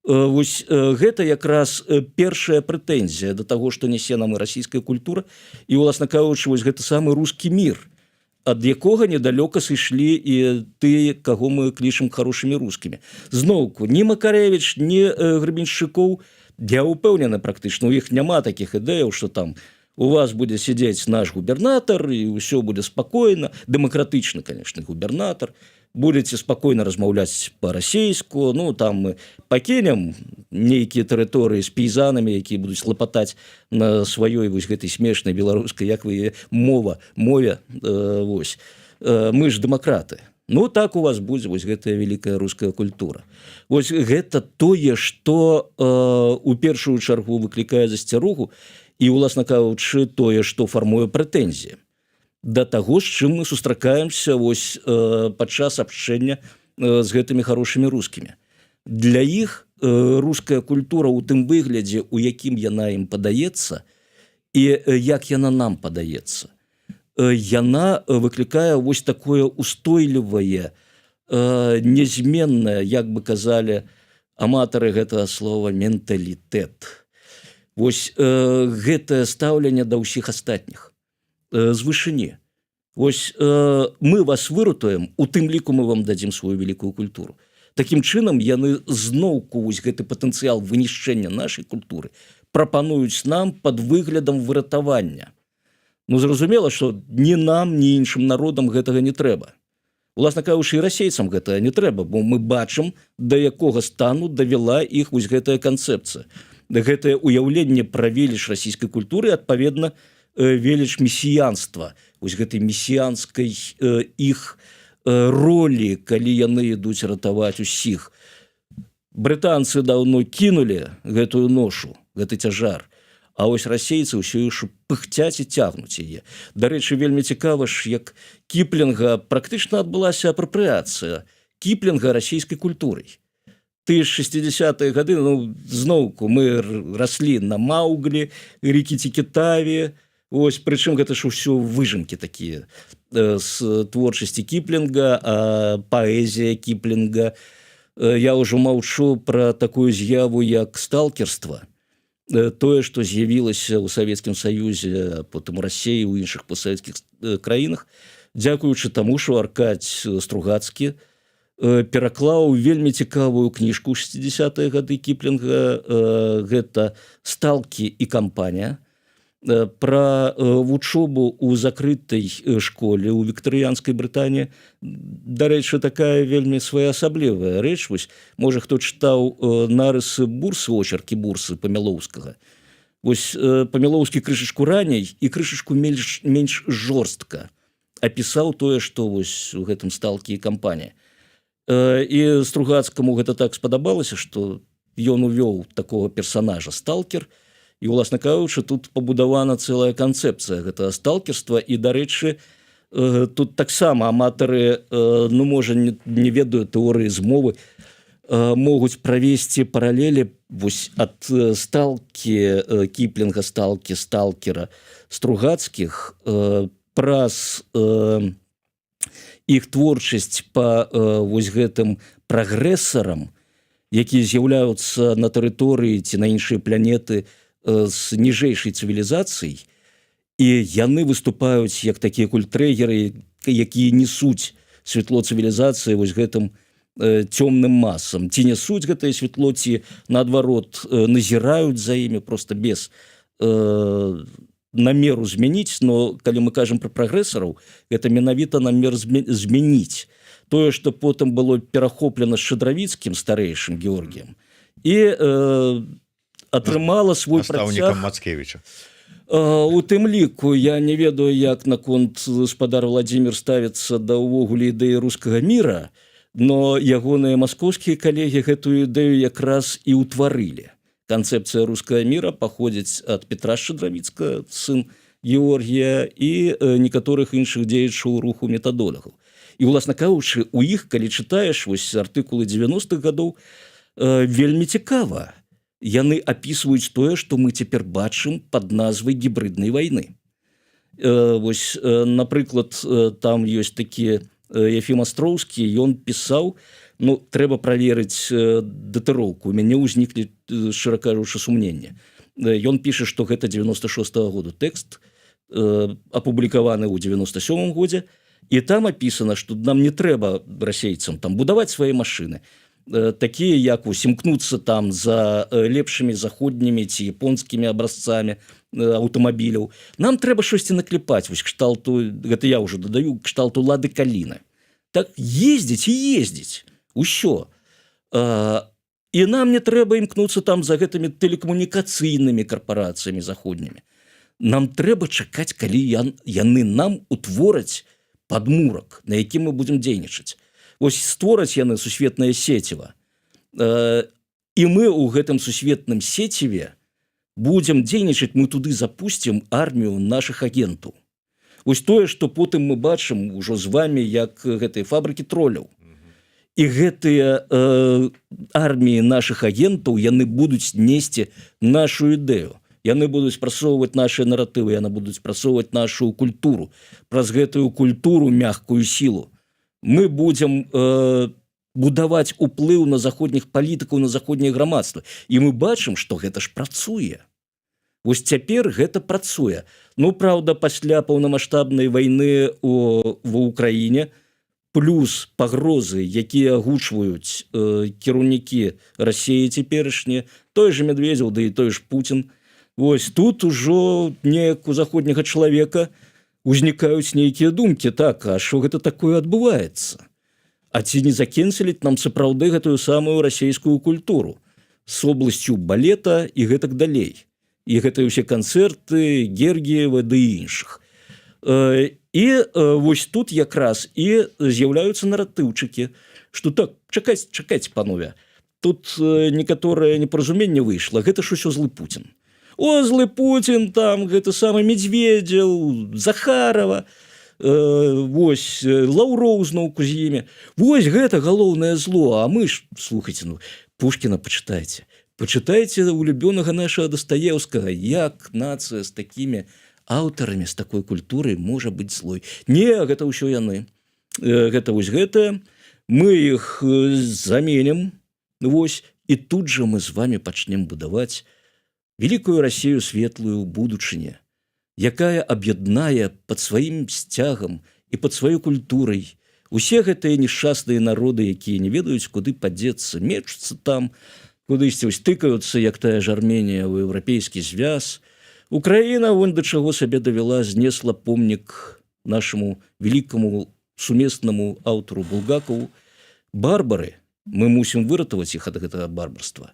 B: Вось гэта якраз першая прэтэнзія да таго, што нясе нам і расійская культура, і, уласна кажучы, вось гэта самы рускі мір, ад якога недалёка сышлі і тыя, каго мы клічам хорошымі рускімі. Зноўку, ні Макарэвіч, ні Гребеншчыкоў, я ўпэўнены практычна, у іх няма такіх ідэяў, што там у вас будзе сядзець наш губернатар, і ўсё будзе спакойна, дэмакратычны, канечне, губернатар, будете спокойно размаўляць по-расейску, там мы пакінем нейкія тэрыторыі з пейзанамі, якія будуць лапатаць на сваёй вось гэтай смешнай беларускай, як вы мове, вось. Мы ж дэмакраты. Так у вас будзе вось гэтая вялікая руская культура. Вось гэта тое, што у першую чаргу выклікае засцярогу, і уласна кажучы тое што фармуе прэтэнзіі да таго з чым мы сустракаемся вось падчас абшчэння з гэтымі хорошымі рускімі. Для іх руская культура ў тым выглядзе, у якім яна ім падаецца і як яна нам падаецца, яна выклікае вось такое устойлівае, нязменнае, як бы казалі аматары гэтага слова, менталітэт. Вось гэтае стаўленне да ўсіх астатніх з вышыні. Вось мы вас выратуем, у тым ліку мы вам дадзім сваю вялікую культуру. Такім чынам яны зноўку вось гэты патэнцыял вынішчэння нашай культуры прапануюць нам пад выглядам выратавання. Ну, зразумела, што ні нам, ні іншым народам гэтага не трэба. Уласна кажучы, і расейцам гэтага не трэба, бо мы бачым, да якога стану давяла іх вось гэтая канцэпцыя. Гэтае ўяўленне пра веліч расійскай культуры, адпаведна, веліч месіянства, вось гэтай месіянскай іх ролі, калі яны ідуць ратаваць усіх. Брытанцы даўно кінулі гэтую ношу, гэты цяжар, а вось расейцы ўсё яшчэ пыхцяць і цягнуць яе. Дарэчы, вельмі цікава ж, як Кіплінга практычна адбылася апрапрыяцыя Кіплінга расійскай культурай. Ты ж 60-е гады, ну, зноўку мы раслі на Мауглі, Рікіці-Кітаві, ось, прычым гэта ж ўсё выжымкі такія з творчасці Кіплінга, паэзія Кіплінга. Я ўжо маўчу пра такую з'яву, як сталкерства. Тое, што з'явілася ў Савецкім Саюзе, потым у Расіі, у іншых постсавецкіх краінах, дзякуючы таму, што Аркадзь Стругацкі пераклаў вельмі цікавую кніжку ў 60-е гады Кіплінга, гэта «Сталкі і кампанія», пра вучобу ў закрытай школе ў віктарыянскай Брытаніі. Дарэчы, такая вельмі своеасаблівая рэч. Вось, можа, хто чытаў нарысы Бурсы, очеркі Бурсы Памялоўскага. Вось Памялоўскі крышачку раней і крышачку менш жорстка апісаў тое, што вось у гэтым «Сталкі і кампанія». І Стругацкаму гэта так спадабалася, што ён увёў такога персанажа сталкер. І, уласна кажучы, тут пабудавана цэлая канцэпцыя гэтага сталкерства. І, дарэчы, тут таксама аматары, ну, можа, не ведаю тэорыі змовы, могуць правесці паралелі вось ад сталкі Кіплінга, сталкі, сталкера Стругацкіх праз іх творчасць па вось гэтым прагрэсарам, якія з'яўляюцца на тэрыторыі ці на іншыя планеты з ніжэйшай цывілізацыяй, і яны выступаюць як такія культрэгеры, якія несуць святло цывілізацыі вось гэтым цёмным масам. Ці несуць гэтае святло, ці, наадварот, назіраюць за імі проста без намеру змяніць. Но калі мы кажам пра прагрэсараў, гэта менавіта намер змяніць тое, што потым было перахоплена Шчадравіцкім, старэйшым Георгіем, і атрымала свой працяг
A: Мацкевіча.
B: У тым ліку я не ведаю, як наконт гаспадар Владзімір ставіцца да ўвогуле ідэі рускага міра, но ягоныя маскоўскія калегі гэтую ідэю якраз і ўтварылі. Канцэпцыя рускага міра паходзіць ад Петра Шчадравіцкага, сын Георгія, і некаторых іншых дзеячаў руху метадолагаў. І, уласна кажучы, у іх, калі чытаеш вось артыкулы 90-х гадоў, вельмі цікава. Яны апісваюць тое, што мы цяпер бачым пад назвай гібриднай вайны. Вось, напрыклад, там ёсць такі Ефім Астроўскі, ён пісаў, ну, трэба праверыць датыроўку. У мяне ўзніклі, шчыра кажучы, сумненні. Ён піша, што гэта 96-го году тэкст, апублікаваны ў 97-м годзе, і там апісана, што нам не трэба расейцам там будаваць свае машыны, такія як імкнуцца там за лепшымі заходнімі ці японскімі абразцамі аўтамабіляў. Нам трэба штосьці наклепаць, вось кшталту, гэта я ўжо дадаю, кшталту Лады Каліна. Так ездзіць і ездзіць усё. І нам не трэба імкнуцца там за гэтымі тэлекамунікацыйнымі карпарацыямі заходнімі. Нам трэба чакаць, калі яны нам утвораць падмурак, на якім мы будзем дзейнічаць. Вось створаць яны сусветнае сеціва. І мы ў гэтым сусветным сеціве будзем дзейнічаць, мы туды запусцім армію наших агентаў. Вось тое, што потым мы бачым ужо з вами, як гэтыя фабрыкі троляў. І гэтыя арміі наших агентаў, яны будуць несці нашу ідэю. Яны будуць прасоўваць нашыя наратывы, яны будуць прасоўваць нашу культуру. Праз гэтую культуру, мягкую сілу, мы будзем будаваць уплыў на заходніх палітыкаў, на заходняе грамадства. І мы бачым, што гэта ж працуе. Вось цяпер гэта працуе. Ну, праўда, пасля паўнамаштабнай вайны ва ўкраіне, плюс пагрозы, якія агучваюць кіраўнікі Расіі цяперашнія, той же Медведзеў, да і той ж Путін. Вось тут ужо неяк у заходняга чалавека узнікаюць нейкія думкі. Так, а што гэта такое адбываецца? А ці не закенселіць нам сапраўды гэтую самую расійскую культуру з обласцю балета і гэтак далей? І гэтыя ўсе канцэрты, Гергіева ды іншых. І вось тут якраз і з'яўляюцца наратыўчыкі, што так, чакайце, панове, тут некаторае непаразуменне выйшла, гэта ж усё злы Путін. О, злы Путін, там гэты самы Медведзеў, Захарова, вось Лаўроў зноўку з імі. Вось гэта галоўнае зло, а мы ж, слухайце, Пушкіна пачытайце. Пачытайце улюбёнага нашага Дастаеўскага, як нацыя з такімі аўтарамі, з такой культурай можа быць злой. Не, гэта ўсё яны. Гэта вось гэтае. Мы іх заменім. Вось. І тут жа мы з вами пачнем будаваць вялікую Расію светлую будучыня, якая аб'яднае пад сваім сцягам і пад сваёй культурай усе гэтыя нешчасныя народы, якія не ведаюць, куды падзецца, мечуцца там, кудысьці стыкаюцца, як тая ж Арменія, у еўрапейскі звяз. Украіна вон да чаго сабе давяла, знесла помнік нашаму вялікаму сумеснаму аўтару Булгакову. Барбары, мы мусім выратаваць іх ад гэтага барбарства.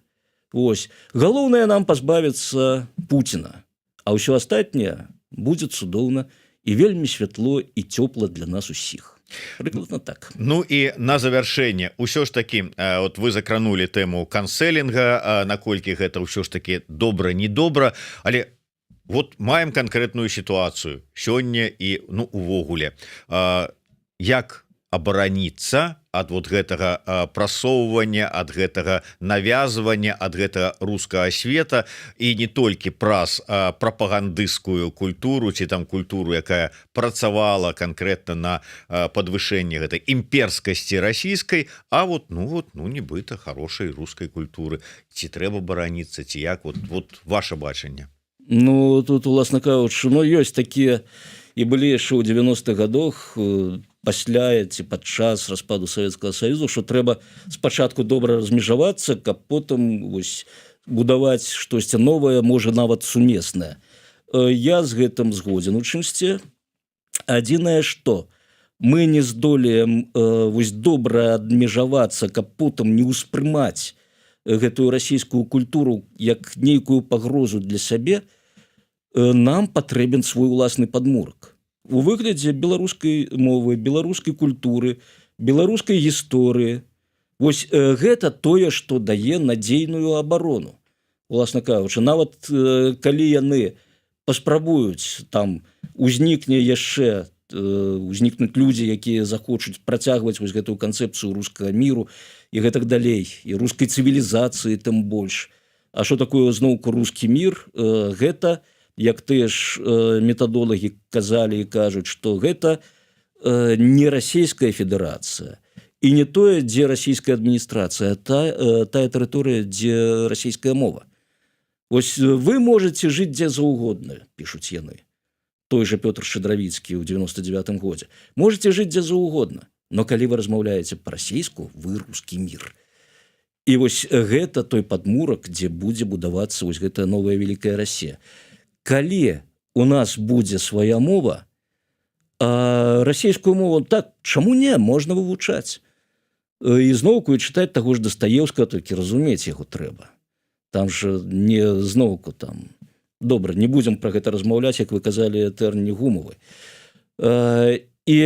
B: Вось, галоўнае нам пазбавіцца Пуціна, а ўсё астатняе будзе цудоўна і вельмі святло і цёпла для нас усіх. Прыкладна так.
A: Ну і на завяршэнне, усё ж такі, вот вы закранули тэму канцэлінга, наколькі гэта ўсё ж такі добра, недобра, але вот маем канкрэтную сітуацыю сёння і увогуле. Як абараніцца ад вот гэтага прасоўвання, ад гэтага навязвання, ад гэтага рускага света, і не толькі праз прапагандысцкую культуру ці там культуру, якая працавала канкрэтна на падвышэнне гэтай імперскасці расійскай, а вот нібыта хорошай рускай культуры. Ці трэба бараніцца, ці як? Вот ваше бачанне.
B: Ну, тут, уласна кажучы, ёсць такія, і былі яшчэ ў 90-х гадах, пасля ці падчас распаду Савецкага Саюзу, што трэба спачатку добра размежавацца, каб потым будаваць штосьці новае, можа нават сумеснае. Я з гэтым згодзін у чымсьці. Адзінае, што мы не здолеем добра адмежавацца, каб потым не ўспрымаць гэтую расійскую культуру як нейкую пагрозу для сябе, нам патрэбен свой уласны падмурак. У выглядзе беларускай мовы, беларускай культуры, беларускай гісторыі. Вось гэта тое, што дае надзейную абарону. Уласна кажучы, нават калі яны паспрабуюць, там узнікнуць людзі, якія захочуць працягваць вось гэтую канцэпцыю рускага міру і гэтак далей, і рускай цывілізацыі тым больш. А што такое зноўку рускі мір? Гэта, як тыя ж метадолагі казалі і кажуць, што гэта не расійская федэрацыя і не тое, дзе расійская адміністрацыя, а тая тэрыторыя, дзе расійская мова. Вось вы можаце жыць дзе заўгодна, пішуць яны. Той же Пётр Шчадравіцкі ў 99-м годзе. Можаце жыць дзе заўгодна, но калі вы размаўляеце па-расійску, вы рускі мір. І вось гэта той падмурак, дзе будзе будавацца вось гэтая новая вялікая Расія. Калі у нас будзе свая мова, а расійскую мову, так, чаму не, можна вывучаць. І зноўку і чытаць таго ж Дастаеўскага, толькі разумець яго трэба. Там же не зноўку там. Добра, не будзем пра гэта размаўляць, як вы казалі, тэрні гумавы. І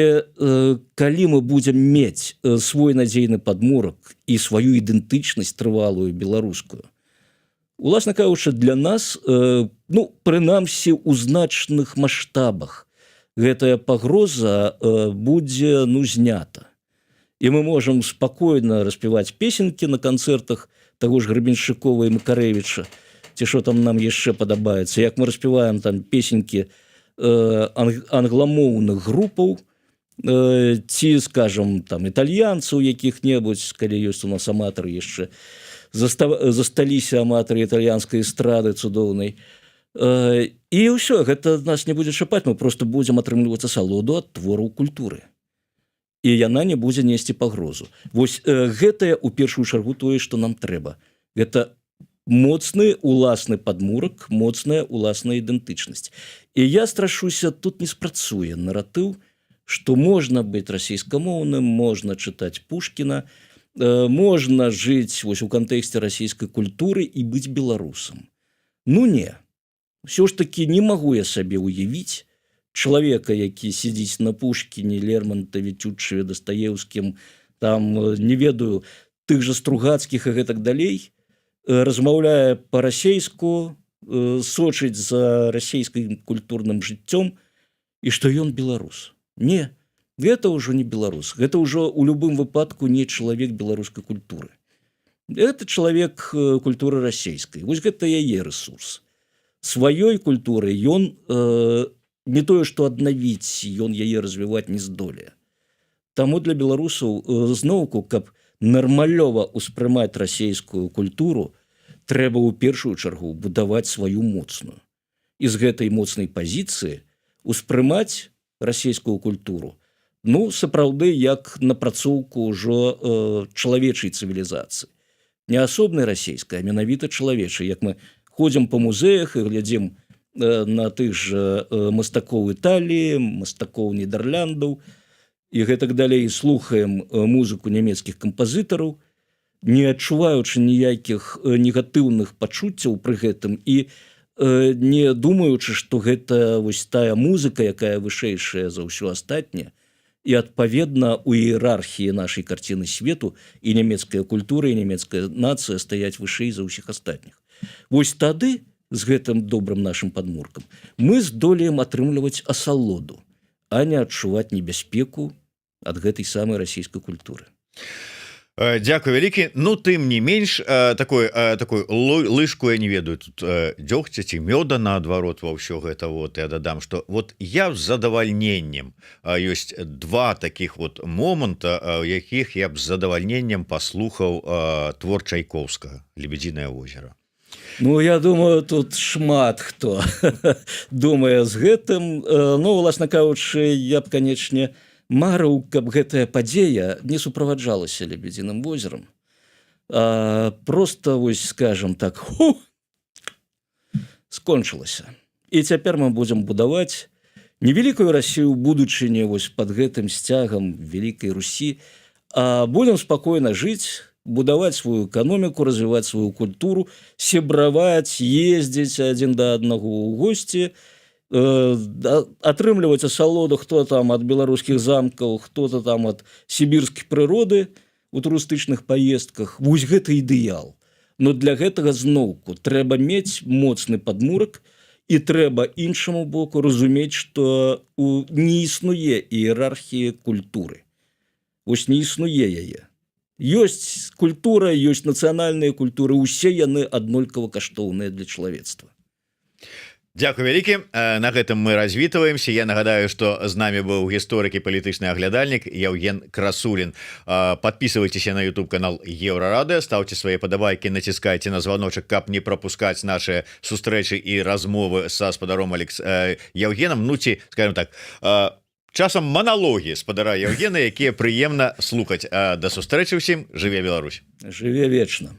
B: калі мы будзем мець свой надзейны падмурак і сваю ідэнтычнасць трывалую беларускую, Уласна кажучы, для нас, ну, прынамсі, у значных маштабах гэтая пагроза будзе, ну, знята. І мы можам спакойна распяваць песенкі на канцэртах таго ж Гребеншчыкова і Макарэвіча, ці што там нам яшчэ падабаецца, як мы распяваем там песенкі англамоўных групаў, ці, скажам, там італьянцаў якіх-небудзь, калі ёсць у нас аматары яшчэ, засталіся аматары італьянскай эстрады цудоўнай. І ўсё, гэта нас не будзе чапаць, мы просто будзем атрымліваць асалоду ад твораў культуры. І яна не будзе несці пагрозу. Вось гэтае, у першую чаргу, тое, што нам трэба. Гэта моцны уласны падмурак, моцная уласная ідэнтычнасць. І я страшуся, тут не спрацуе наратыў, што можна быць расійскамоўным, можна чытаць Пушкіна, можна жыць вось у кантэксце расійскай культуры і быць беларусам. Ну не. Усё ж такі не магу я сабе ўявіць чалавека, які сядзіць на Пушкіне, Лермонтаве, Тютчеве, Дастаеўскім, там, не ведаю, тых жа Стругацкіх і гэтак далей, размаўляе па-расейску, сочыць за расійскім культурным жыццём, і што ён беларус. Не, гэта ўжо не беларус. Гэта ўжо ў любым выпадку не чалавек беларускай культуры. Гэта чалавек культуры расейскай. Вось гэта яе рэсурс. Сваёй культуры ён не тое, што аднавіць, ён яе развіваць не здолее. Таму для беларусаў зноўку, каб нармалёва ўспрымаць расейскую культуру, трэба ў першую чаргу будаваць сваю моцную. І з гэтай моцнай пазіцыі ўспрымаць расійскую культуру, ну, сапраўды, як напрацоўку ўжо чалавечай цывілізацыі. Не асобнай расійскай, а менавіта чалавечай, як мы ходзім па музеях і глядзім на тых жа мастакоў Італіі, мастакоў Нідэрляндаў і гэтак далей, слухаем музыку нямецкіх кампазітараў, не адчуваючы ніякіх негатыўных пачуццяў пры гэтым і не думаючы, што гэта вось тая музыка, якая вышэйшая за ўсё астатняе, і адпаведна у іерархіі нашай карціны свету і нямецкая культура, і нямецкая нацыя стаяць вышэй за ўсіх астатніх. Вось тады з гэтым добрым нашым падмуркам мы здолеем атрымліваць асалоду, а не адчуваць небяспеку ад гэтай самай расійскай культуры.
A: Дякую вялікі. Ну, тым не менш, такой лыжку, я не ведаю, тут дзёгця ці мёда наадварот ва ўсё гэта. Вот, я дадам, што вот я з задавальненнем, ёсць два такіх вот моманта, якіх я б з задавальненнем паслухаў твор Чайковскага «Лебедзінае возера».
B: Ну, я думаю, тут шмат хто думае з гэтым. Ну, уласна кажучы, я б, канечне, марыў, каб гэтая падзея не суправаджалася Лебедзіным возерам. Просто, вось, скажем так, скончылася. І цяпер мы будзем будаваць невялікую Расію ў будучыні вось пад гэтым сцягам вялікай Русі, а будем спакойна жыць, будаваць сваю эканоміку, развіваць сваю культуру, сябраваць, ездзіць адзін да аднаго ў госці, атрымліваць асалоду, хто там ад беларускіх замкаў, хто-то там ад сібірскай прыроды у турыстычных паездках. Вось гэта ідэал. Но для гэтага зноўку трэба мець моцны падмурак і трэба іншаму боку разумець, што не існуе іерархіі культуры. Вось не існуе яе. Ёсць культура, ёсць нацыянальныя культуры, усе яны аднолькава каштоўныя для чалавецтва.
A: Дякую вялікі. На гэтым мы развітваемся. Я нагадаю, што з намі быў гісторык і палітычны аглядальнік Яўген Красулін. Подписывайтеся на YouTube канал Еўрарадыё, ставце свае падабайкі, націскайце на званочак, каб не пропускаць наши сустрэчы і размовы са спадаром Яўгенам. Ну ці, скажем так, часам маналогі спадара Яўгена, якія прыемна слухаць. Да сустрэчы ўсім. Жыве Беларусь.
B: Жыве вечна.